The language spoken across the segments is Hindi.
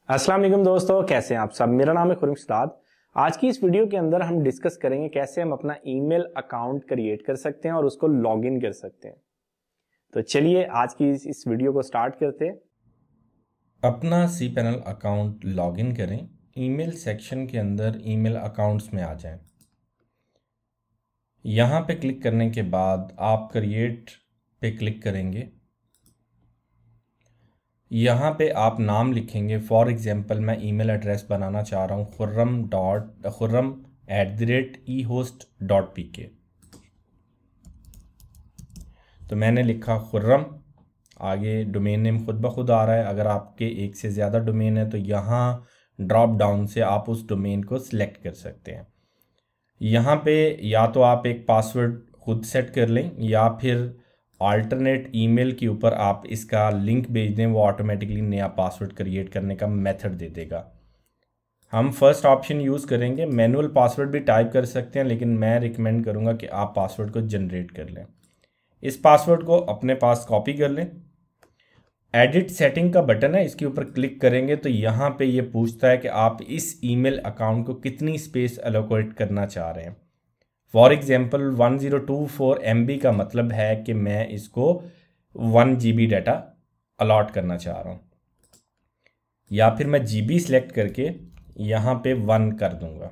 अस्सलाम वालेकुम दोस्तों, कैसे हैं आप सब। मेरा नाम है खुर्रम सिदात। आज की इस वीडियो के अंदर हम डिस्कस करेंगे कैसे हम अपना ईमेल अकाउंट क्रिएट कर सकते हैं और उसको लॉगिन कर सकते हैं। तो चलिए आज की इस वीडियो को स्टार्ट करते हैं। अपना cPanel अकाउंट लॉगिन करें। ईमेल सेक्शन के अंदर ईमेल अकाउंट्स में आ जाएं। यहाँ पे क्लिक करने के बाद आप क्रिएट पे क्लिक करेंगे। यहाँ पे आप नाम लिखेंगे। फॉर एग्जांपल मैं ईमेल एड्रेस बनाना चाह रहा हूँ khurram@ehost.pk। तो मैंने लिखा खुर्रम। आगे डोमेन नेम खुद ब खुद आ रहा है। अगर आपके एक से ज़्यादा डोमेन है तो यहाँ ड्रॉप डाउन से आप उस डोमेन को सिलेक्ट कर सकते हैं। यहाँ पे या तो आप एक पासवर्ड खुद सेट कर लें या फिर अल्टरनेट ईमेल के ऊपर आप इसका लिंक भेज दें, वो ऑटोमेटिकली नया पासवर्ड क्रिएट करने का मेथड दे देगा। हम फर्स्ट ऑप्शन यूज़ करेंगे। मैनुअल पासवर्ड भी टाइप कर सकते हैं, लेकिन मैं रिकमेंड करूँगा कि आप पासवर्ड को जनरेट कर लें। इस पासवर्ड को अपने पास कॉपी कर लें। एडिट सेटिंग का बटन है, इसके ऊपर क्लिक करेंगे तो यहाँ पे ये पूछता है कि आप इस ईमेल अकाउंट को कितनी स्पेस एलोकेट करना चाह रहे हैं। फॉर एग्जांपल 1024 MB का मतलब है कि मैं इसको 1 GB डाटा अलॉट करना चाह रहा हूँ, या फिर मैं GB सिलेक्ट करके यहाँ पे 1 कर दूंगा।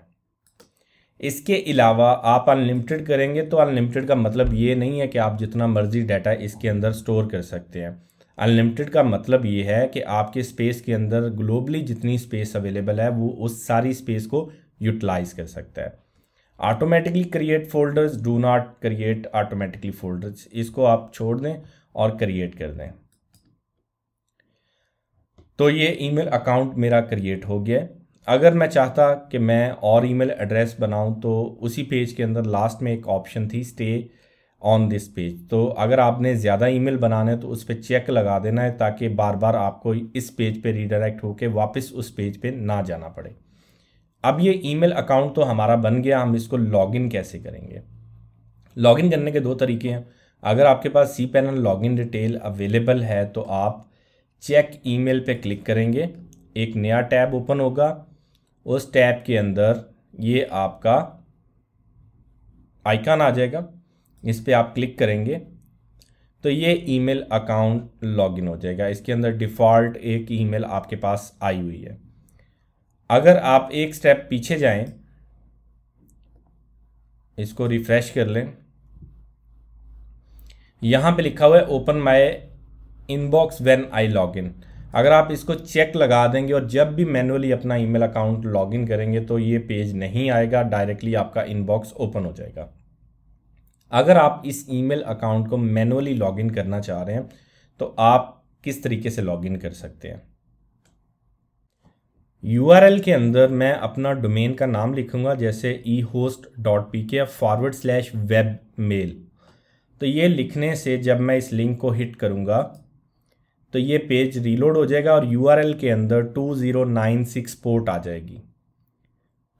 इसके अलावा आप अनलिमिटेड करेंगे तो अनलिमिटेड का मतलब ये नहीं है कि आप जितना मर्जी डाटा इसके अंदर स्टोर कर सकते हैं। अनलिमिटेड का मतलब ये है कि आपके स्पेस के अंदर ग्लोबली जितनी स्पेस अवेलेबल है वो उस सारी स्पेस को यूटिलाइज कर सकता है। Automatically create folders, do not create automatically folders, इसको आप छोड़ दें और क्रिएट कर दें। तो ये ईमेल अकाउंट मेरा क्रिएट हो गया है। अगर मैं चाहता कि मैं और ईमेल एड्रेस बनाऊं तो उसी पेज के अंदर लास्ट में एक ऑप्शन थी स्टे ऑन दिस पेज। तो अगर आपने ज़्यादा ईमेल बनाने हैं तो उस पर चेक लगा देना है, ताकि बार बार आपको इस पेज पे रीडायरेक्ट होकर वापस उस पेज पे ना जाना पड़े। अब ये ईमेल अकाउंट तो हमारा बन गया, हम इसको लॉगिन कैसे करेंगे। लॉगिन करने के दो तरीके हैं। अगर आपके पास cPanel लॉगिन डिटेल अवेलेबल है तो आप चेक ईमेल पे क्लिक करेंगे, एक नया टैब ओपन होगा। उस टैब के अंदर ये आपका आइकन आ जाएगा, इस पे आप क्लिक करेंगे तो ये ईमेल अकाउंट लॉगिन हो जाएगा। इसके अंदर डिफ़ॉल्ट एक ईमेल आपके पास आई हुई है। अगर आप एक स्टेप पीछे जाएं, इसको रिफ्रेश कर लें, यहाँ पे लिखा हुआ है open my inbox when I login. अगर आप इसको चेक लगा देंगे और जब भी मैनुअली अपना ईमेल अकाउंट लॉगिन करेंगे तो ये पेज नहीं आएगा, डायरेक्टली आपका इनबॉक्स ओपन हो जाएगा। अगर आप इस ईमेल अकाउंट को मैनुअली लॉगिन करना चाह रहे हैं तो आप किस तरीके से लॉगिन कर सकते हैं। URL के अंदर मैं अपना डोमेन का नाम लिखूंगा, जैसे ehost.pk/webmail। तो ये लिखने से जब मैं इस लिंक को हिट करूंगा तो ये पेज रीलोड हो जाएगा और URL के अंदर 2096 पोर्ट आ जाएगी।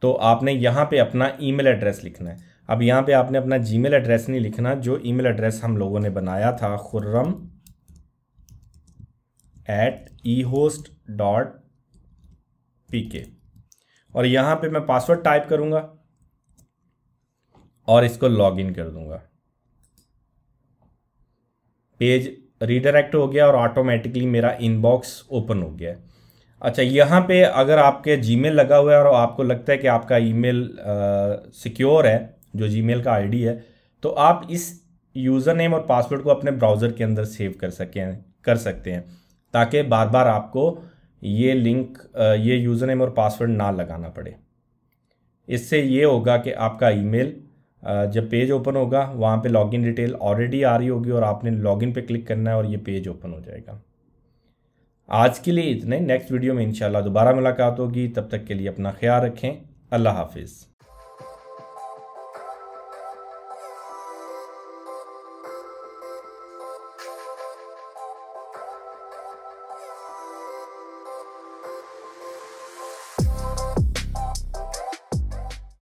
तो आपने यहाँ पे अपना ईमेल एड्रेस लिखना है। अब यहाँ पे आपने अपना जीमेल एड्रेस नहीं लिखना, जो ईमेल एड्रेस हम लोगों ने बनाया था khurram@ehost.pk, और यहाँ पे मैं पासवर्ड टाइप करूँगा और इसको लॉगिन कर दूंगा। पेज रीडायरेक्ट हो गया और ऑटोमेटिकली मेरा इनबॉक्स ओपन हो गया है। अच्छा, यहाँ पे अगर आपके जीमेल लगा हुआ है और आपको लगता है कि आपका ईमेल सिक्योर है, जो जीमेल का आईडी है, तो आप इस यूज़र नेम और पासवर्ड को अपने ब्राउज़र के अंदर सेव कर सकते हैं, ताकि बार बार आपको ये लिंक, ये यूज़र नेम और पासवर्ड ना लगाना पड़े। इससे ये होगा कि आपका ईमेल जब पेज ओपन होगा वहाँ पे लॉगिन डिटेल ऑलरेडी आ रही होगी और आपने लॉगिन पे क्लिक करना है और ये पेज ओपन हो जाएगा। आज के लिए इतने। नेक्स्ट वीडियो में इंशाल्लाह दोबारा मुलाकात होगी। तब तक के लिए अपना ख्याल रखें। अल्लाह हाफिज़।